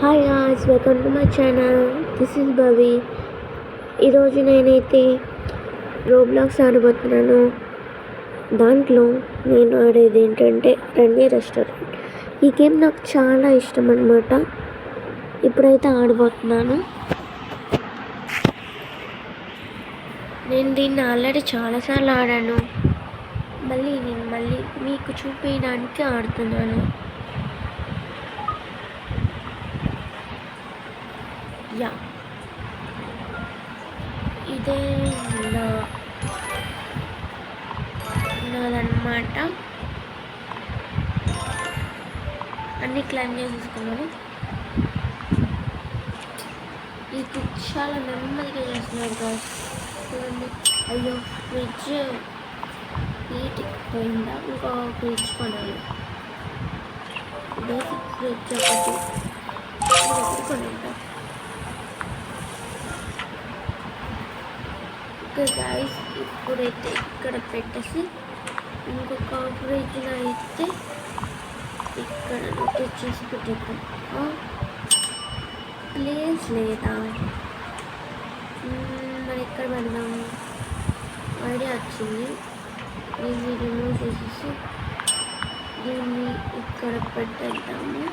Hi guys, welcome to my channel. This is Bhavi. ఈరోజు నేనైతే Roblox ఆడబోతున్నాను. దాంట్లో నేను ఆడేది ఏంటంటే రండి రెస్టారెంట్. ఈ గేమ్ నాకు చాలా ఇష్టం అన్నమాట. ఇప్పుడైతే ఆడబోతున్నాను. నేను దీన్ని ఆల్రెడీ చాలాసార్లు ఆడాను. నేను మళ్ళీ మీకు చూపించడానికి ఆడుతున్నాను. ఇదే నాదన్నమాట. అన్నీ క్లైమ్ చేసేసుకున్నాను. ఈ ఫ్రిడ్జ్ చాలా నెమ్మదిగా చేస్తున్నారు కదా చూడండి. అయ్యో, ఫ్రిడ్జ్ హీట్ పోయిందా? ఇంకో ఫ్రిడ్జ్ కొనాలి. బేసిక్ ఫ్రిడ్జ్ ఒకటి కొనండి. ఓకే గాయ్స్, ఇప్పుడైతే ఇక్కడ పెట్టేసి ఇంకొక ఫ్రిడ్జ్లో అయితే ఇక్కడ రొటేట్ చేసి పెట్టేద్దాం. ప్లేస్ లేదా మరి ఎక్కడ పెడదాం? ఐడియా వచ్చింది. దీన్ని రిమూవ్ చేసేసి దీన్ని ఇక్కడ పెట్టేద్దాము.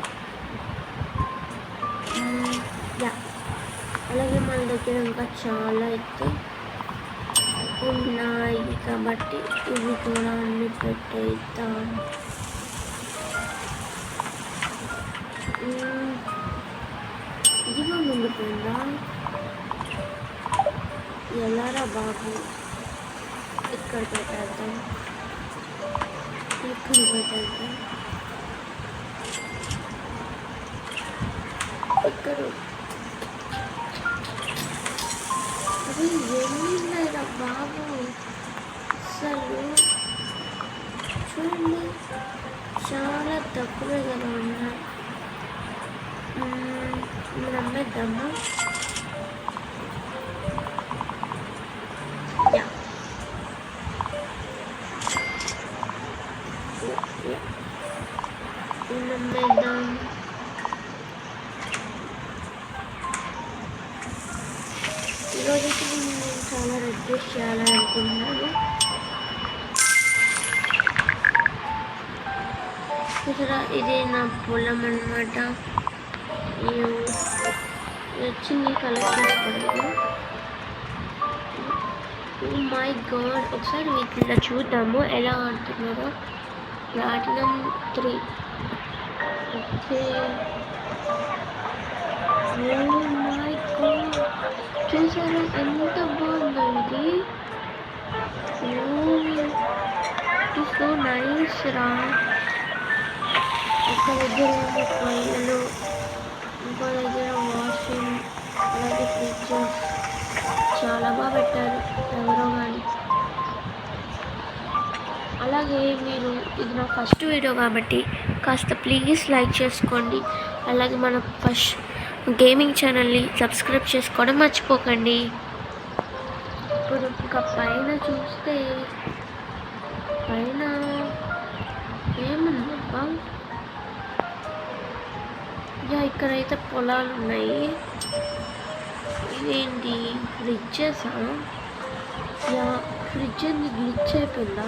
అలాగే మన దగ్గర ఇంకా చాలా అయితే ఉన్నాయి కాబట్టి ఇవి కూడా అన్ని పెట్టేద్దాం. ఇదిగో నిండిపోయిందా? ఎలారా బాబు? ఇక్కడ పెట్టేద్దాం, ఇక్కడ పెట్టేద్దాం, ఇక్కడ అవి ఎన్నిన్నాయిరా బాబు? అసలు చూడండి, చాలా తక్కువే కదా ఉన్నాయి. మీరు అమ్మేద్దామా? అమ్మేద్దాం. ఈరోజైతే నేను చాలా రిక్వెస్ట్ చేయాలని అనుకుంటున్నాను. చూసారా, ఇది నా పొలం అన్నమాట. వచ్చింది కలెక్ట్ చేసుకోండి. మై గాడ్, ఒకసారి వీటిలో చూద్దాము ఎలా ఆడుతున్నారో. ప్లాటినం 3. ఓకే, మై గాడ్, చూసారా ఎంత బాగుందో ఇది. ఇట్ సో నైస్ రా. ఒక దగ్గర ఏమో పైలు, ఇంకో దగ్గర వాషింగ్, అలాగే ఫ్రిడ్జ్ చాలా బాగా పెట్టారు ఎవరో కానీ. అలాగే మీరు, ఇది నా ఫస్ట్ వీడియో కాబట్టి కాస్త ప్లీజ్ లైక్ చేసుకోండి. అలాగే మన ఫస్ట్ గేమింగ్ ఛానల్ని సబ్స్క్రైబ్ చేసుకోవడం మర్చిపోకండి. ఇప్పుడు ఇంకా పైన చూస్తే పైన ఏముందబ్బా? ఇక్కడైతే పొలాలు ఉన్నాయి. ఇదేంటి ఫ్రిడ్జెసా? ఫ్రిడ్జ్ అన్ని గ్లిచ్ అయిపోయిందా?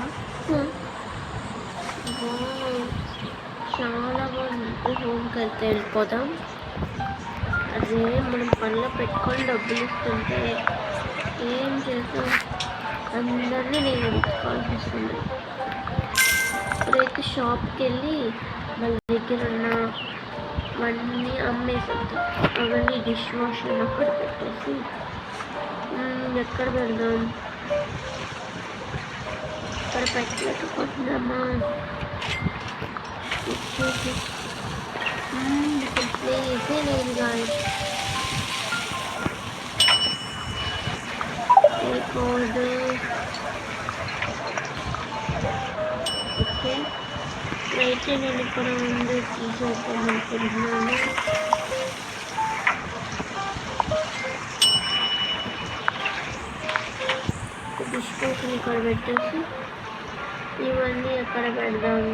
చాలా బాగుంది. హోమ్కి వెళ్తే వెళ్ళిపోదాం. అదే మనం పనిలో పెట్టుకొని డబ్బులు ఇస్తుంటే ఏం చేస్తాం? అందరినీ నేను ఎంచుకోవాల్సి వస్తుంది. ఇప్పుడైతే షాప్కి వెళ్ళి మన దగ్గర ఉన్న అవన్నీ అమ్మేసేద్దాం. అవన్నీ డిష్ వాషర్ అక్కడ పెట్టేసి ఎక్కడ పెడదాం? ఇక్కడ పెట్టలేకపోతున్నామా? ఇచ్చేసి ప్లేసే లేదు కానీ. కోడ్ ఓకే, అయితే నేను ఇక్కడ ముందు తీసేద్దాం అనుకుంటున్నాను. డిష్ వాషర్ ఇక్కడ పెట్టేసి ఇవన్నీ ఎక్కడ పెడదాం?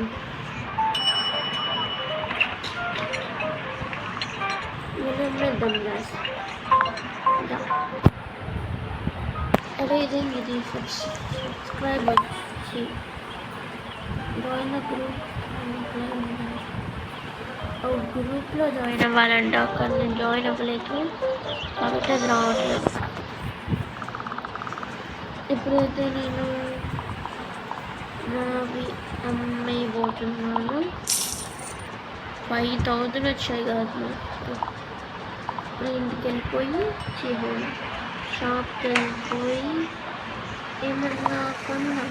అమ్మేద్దాం గ్యాస్. అదే ఇది సబ్స్క్రైబ్ వచ్చి జాయిన్ ద గ్రూప్. గ్రూప్లో జాయిన్ అవ్వాలంట, అక్కడ నేను జాయిన్ అవ్వలేదు కాబట్టి అది రావట్లేదు. ఇప్పుడైతే నేను నావి అమ్మేయబోతున్నాను. 5000 వచ్చాయి కాదు. ఇప్పుడు ఇంటికి వెళ్ళిపోయి షాప్కి వెళ్ళిపోయి ఏమన్నా కొన్నాం.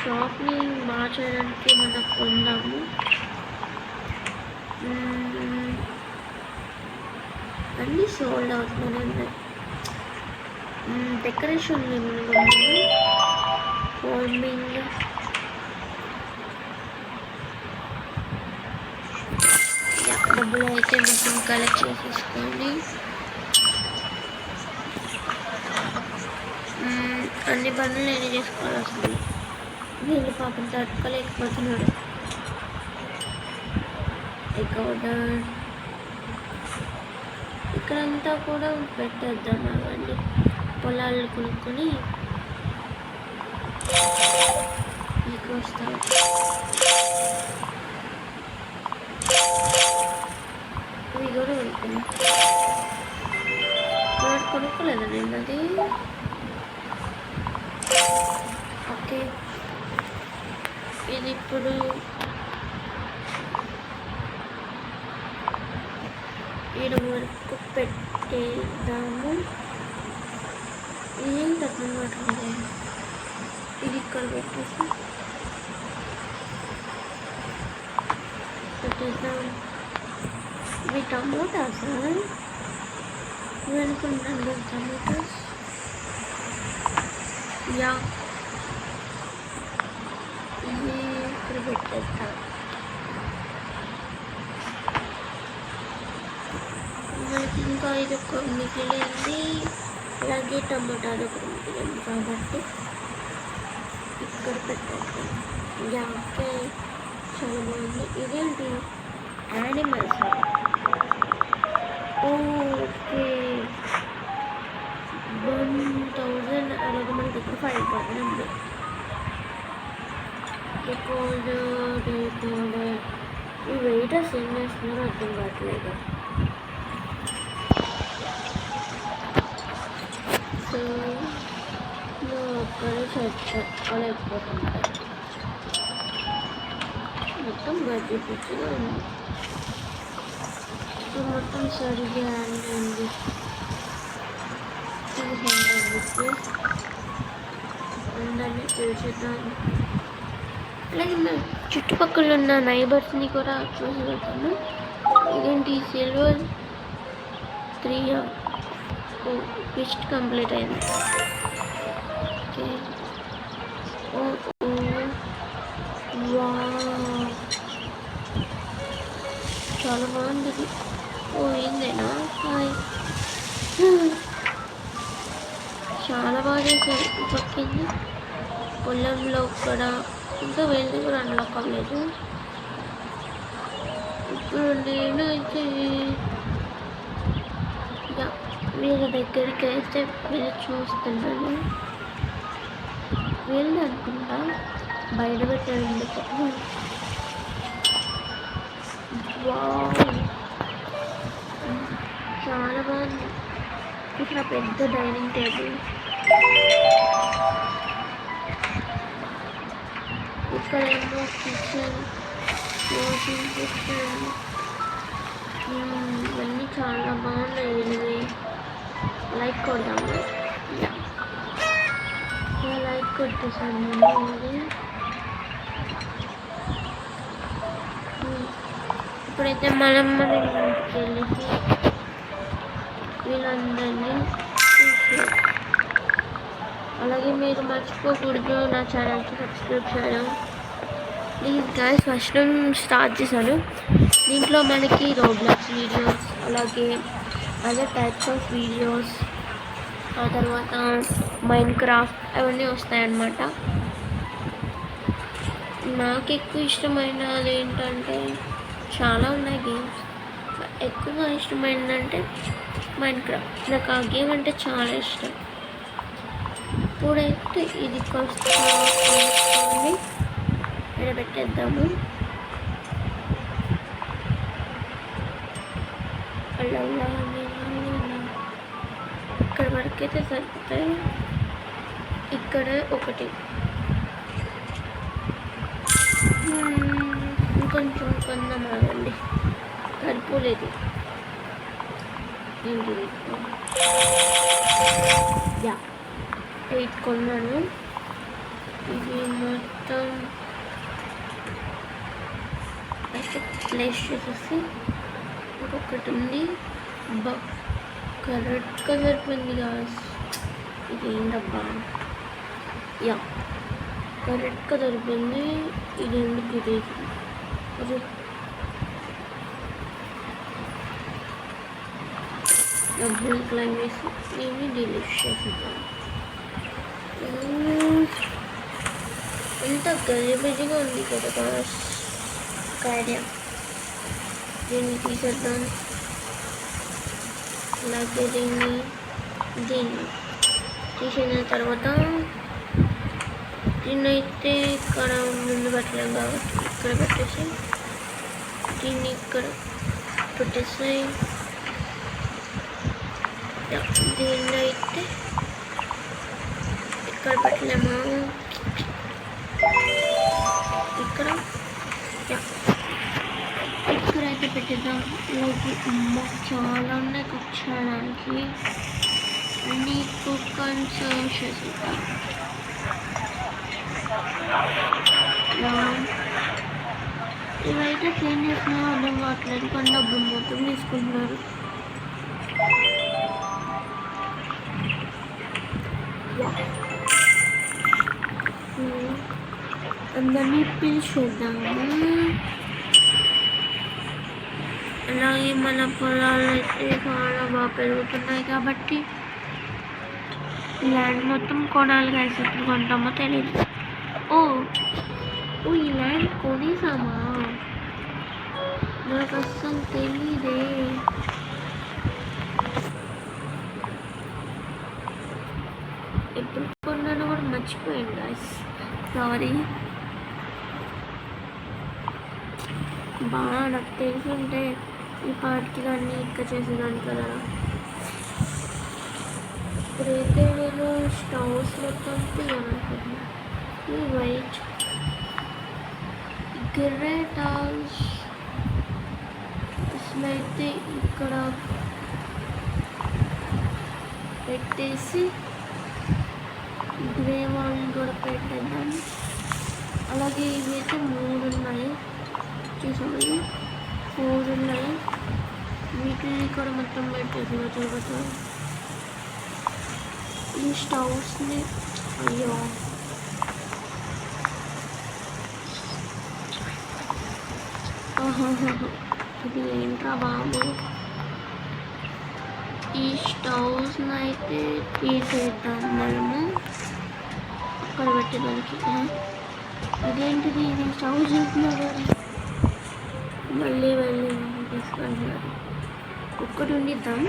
షాప్ని మార్చడానికి ఏమన్నా కొన్నాము. అన్నీ సోల్డ్ అవుతున్నాయి. డెకరేషన్ ఫార్మింగ్ డబ్బులు అయితే మొత్తం కలెక్ట్ చేసేసుకోండి. అన్ని పనులు నేను చేసుకోవాలి. అసలు వీళ్ళు పాపం తట్టుకోలేకపోతున్నాడు. ఇక్కడంతా కూడా పెట్టేద్దాం. అవన్నీ పొలాలు కొనుక్కొని మీకు వస్తాం. ఇవి కూడా కొనుక్కోలేదు నేను అది. ఓకే, ఇది ఇప్పుడు ఈడ వరకు పెట్టేద్దాము. ఏం తప్పనమాట, ఇది ఇక్కడ పెట్టేసి పెట్టేద్దాం. ఇవి టమోటాస్ అనుకుంటాను. టమోటాస్ యా, ఇది ఇక్కడ పెట్టేస్తాం. మనకి ఇంకా ఇది ఒక మిగిలింది, అలాగే టమాటాలు ఒక మిగిలింది కాబట్టి ఇక్కడ పెట్టేస్తాం. యా, ఓకే, చాలా బాగుంది. ఇదేంటి యానిమల్స్? ఓకే, 1000 అలాగే మన దగ్గర 5,000 ఉంది. డెకోడర్ ఈ వెయిటర్స్ ఏం చేస్తున్నారో అర్థం కావట్లేదు. సో ఒక్కడే చెట్టుకోలేకపోతుంటాయి. మొత్తం గడ్డి పిచ్చిగా ఉంది. మొత్తం సరిగ్గా అండి. 200 రూపీస్ అందరినీ పిలిచేద్దాం. అలాగే నా చుట్టుపక్కల ఉన్న నైబర్స్ని కూడా చూసి వెళ్తాను. ఇదేంటి సిల్వర్ 3 క్విస్ట్ కంప్లీట్ అయింది. ఓకే, చాలా బాగుంది. ఏందేనా? హాయ్, చాలా బాగా చేశారు. పక్కింది పొలంలో కూడా ఇంకా వెళ్ళి కూడా అన్లాక్ అవ్వలేదు. ఇప్పుడు నేను అయితే వీళ్ళ దగ్గరికి అయితే వెళ్ళి చూస్తున్నాను. వీళ్ళు అనుకుంటా బయట పెట్టండి. చాలా బాగుంది. ఇక్కడ పెద్ద డైనింగ్ టేబుల్, ఇక్కడ ఏమో కిచెన్, వాషింగ్ కిచెన్, ఇవన్నీ చాలా బాగున్నాయి. ఇవి లైక్ కొడదాము. లైక్ కొట్టేసాను నేను. ఇప్పుడైతే మనం మన ఇంటికి వెళ్ళేసి వీళ్ళందరినీ చూసాం. అలాగే మీరు మర్చిపోకూడదు నా ఛానల్కి సబ్స్క్రైబ్ చేయడం ప్లీజ్ గైస్. ఫస్ట్ స్టార్ట్ చేశాను. దీంట్లో మనకి రోబ్లాక్స్ వీడియోస్, అలాగే అదర్ టైప్స్ ఆఫ్ వీడియోస్, ఆ తర్వాత మైన్క్రాఫ్ట్ అవన్నీ వస్తాయన్నమాట. నాకు ఎక్కువ ఇష్టమైనది ఏంటంటే చాలా ఉన్నాయి గేమ్స్. ఎక్కువగా ఇష్టమైందంటే మైన్క్రాఫ్ట్. నాకు ఆ గేమ్ అంటే చాలా ఇష్టం. ఇప్పుడైతే ఇది కాస్త పెట్టేద్దాము. అలా ఇక్కడ వరకైతే సరిపోతాయి. ఇక్కడ ఒకటి ఇంకొంచెం కొందాం ఆగండి, సరిపోలేదు. ఏంటిది? యా 8 కొన్నాను. ఇది మొత్తం అయితే ప్లేస్ చేసేసి ఇంకొకటి ఉంది. కరెక్ట్గా సరిపోయింది గాస్. ఇది ఏంటబ్బా? యా కరెక్ట్గా సరిపోయింది. ఇది ఎందుకు ఇది డబ్బులు క్లైమ్ చేసి దీన్ని డిలీట్ చేసేద్దాం. ఎంత గజిబిజిగా ఉంది కదా బాస్. ఒక ఐడియా, దీన్ని తీసేద్దాం. అలాగే దీన్ని తీసిన తర్వాత దీన్నైతే ఇక్కడ ముందు పెట్టలేం కాబట్టి ఇక్కడ పెట్టేసి దీన్ని ఇక్కడ పెట్టేసాయి. దీన్నైతే ఇక్కడ పెట్టలేమా? ఇక్కడైతే పెట్టేద్దాం. చాలా ఉన్నాయి కుక్ చేయడానికి. అన్నీ కుక్ అండ్ సర్వ్ చేసేద్దాం. ఇవైతే క్లీన్ చేసినా అర్థం కావట్లేదు, కానీ డబ్బులు మొత్తం తీసుకుంటున్నారు. అందరినీ పిలిచేద్దాము. అలాగే మన పొలాలు అయితే చాలా బాగా పెరుగుతున్నాయి కాబట్టి ల్యాండ్ మొత్తం కొనాలి కదా. ఎప్పుడు కొంటామో తెలియదు. ఓ ఈ ల్యాండ్ కొనేసామా? నాకు అస్సలు తెలీదే. ఎప్పుడు కొన్నాను కూడా మర్చిపోయాను గాయ్స్, సారీ. బాగా నాకు తెలుసుంటే ఈ పార్టీకి అన్నీ ఇక్కడ చేసేదాన్ని కదా. ఇప్పుడైతే నేను స్టవ్స్ మొత్తం తీయాలనుకుంటున్నాను. ఈ వైట్ గ్రేట్ హౌస్ అసలైతే ఇక్కడ పెట్టేసి గ్రే వాల్ కూడా పెట్టేద్దాం. అలాగే ఇవి అయితే 3 ఉన్నాయి, చూసాము 4 ఉన్నాయి. వీటిని కూడా మొత్తం పెట్టేసి తర్వాత ఈ స్టవ్స్ని అయ్యో ఇది ఏంట్రా బాబు. ఈ స్టవ్స్ని అయితే తీసేద్దాం మనము. అక్కడ పెట్టేదానికి ఇదేంటిది? ఇది స్టవ్ చూస్తున్నా కదా, మళ్ళీ తీసుకుంటున్నారు. ఒక్కటి ఉండిద్దాం.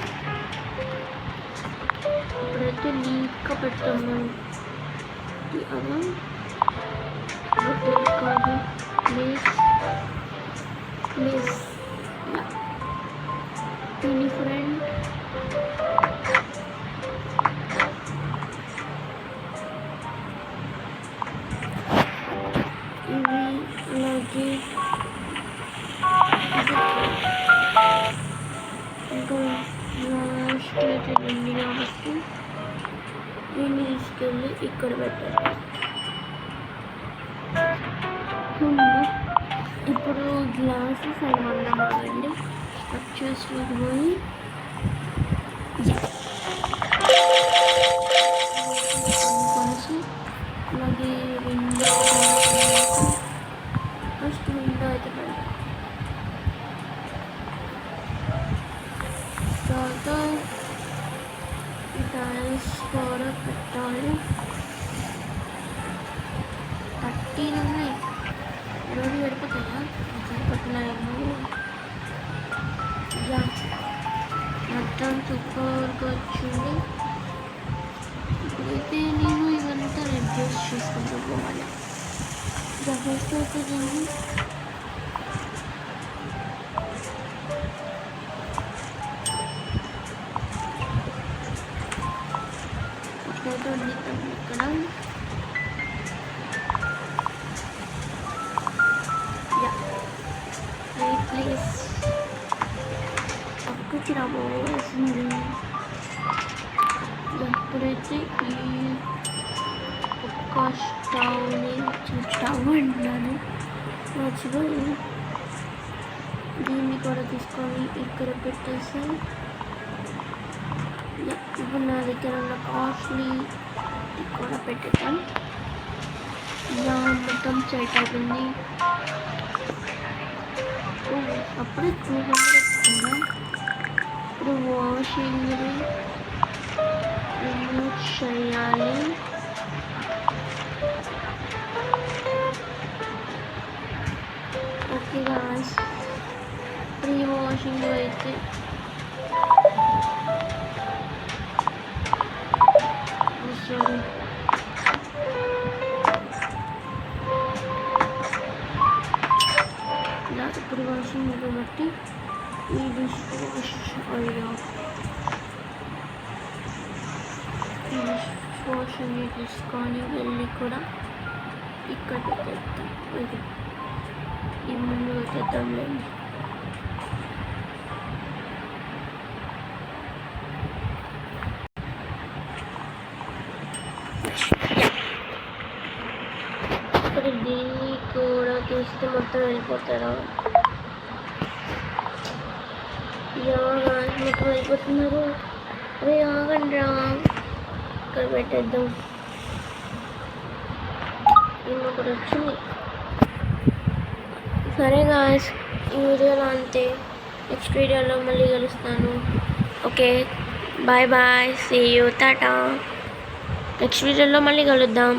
ఇప్పుడైతే నీట్గా పెట్టాము. అలా కాదు ప్లీజ్ దీని ఫ్రెండ్ ఇవి అలాగే ఇంకా లాస్ట్ అయితే ఉంది కాబట్టి దీన్ని తీసుకెళ్ళి ఇక్కడ పెట్టాలి. ఇప్పుడు గ్లాసెస్ అవి వండమండి. స్ట్రక్చర్స్లోకి పోయి కొనసి అలాగే విండో ఫస్ట్ విండో అయితే పెడతాం. తర్వాత ఈ టైల్స్ కూడా పెట్టాలి. 13 ఉన్నాయి. 20 సరిపోతాయా? సరిపోతున్నాయేమో. యా మొత్తం సూపర్గా వచ్చింది. ఇప్పుడైతే నేను ఇవంతా రెడ్యూస్ చేసుకుంటూ పోవాలి. ఫస్ట్ అయితే దీన్ని ఫోటో దిద్దాం ఇక్కడ. యా రైట్ ప్లేస్ పక్కకి రాబోసింది. ఇప్పుడైతే ఈ ఒక్క స్టవ్ అంటున్నాను మర్చిపోయి దీన్ని కూడా తీసుకొని ఇక్కడ పెట్టేసి ఇప్పుడు నా దగ్గర ఉన్న కాస్ట్లీ కూడా పెట్టేద్దాం. ఇలా మొత్తం సెట్ అవుతుంది. అప్పుడే 200 వస్తుందా. ఇప్పుడు వాషింగ్ రిమూవ్ చేయాలి. ఓకే గాయ్స్, ప్రీ వాషింగ్ అయితే ఇప్పుడు వాషింగ్ కాబట్టి ఈ డిష్ వాష్ వాష్ని తీసుకొని వెళ్ళి కూడా ఇక్కడ పెట్టేద్దాం. ఇది ఈ ముందు పెట్టేద్దాంలేండి. ఇక్కడ దీన్ని కూడా తీస్తే మొత్తం వెళ్ళిపోతారా? మొత్తం వెళ్ళిపోతున్నారు. అరే ఆగండి రా, ఇక్కడ పెట్టేద్దాం. ఇంకొకటి వచ్చింది. సరే గాయ్స్, ఈ వీడియోలో అంతే. నెక్స్ట్ వీడియోలో మళ్ళీ కలుస్తాను. Okay, bye bye, see you, tata. Next వీడియోలో మళ్ళీ కలుద్దాం.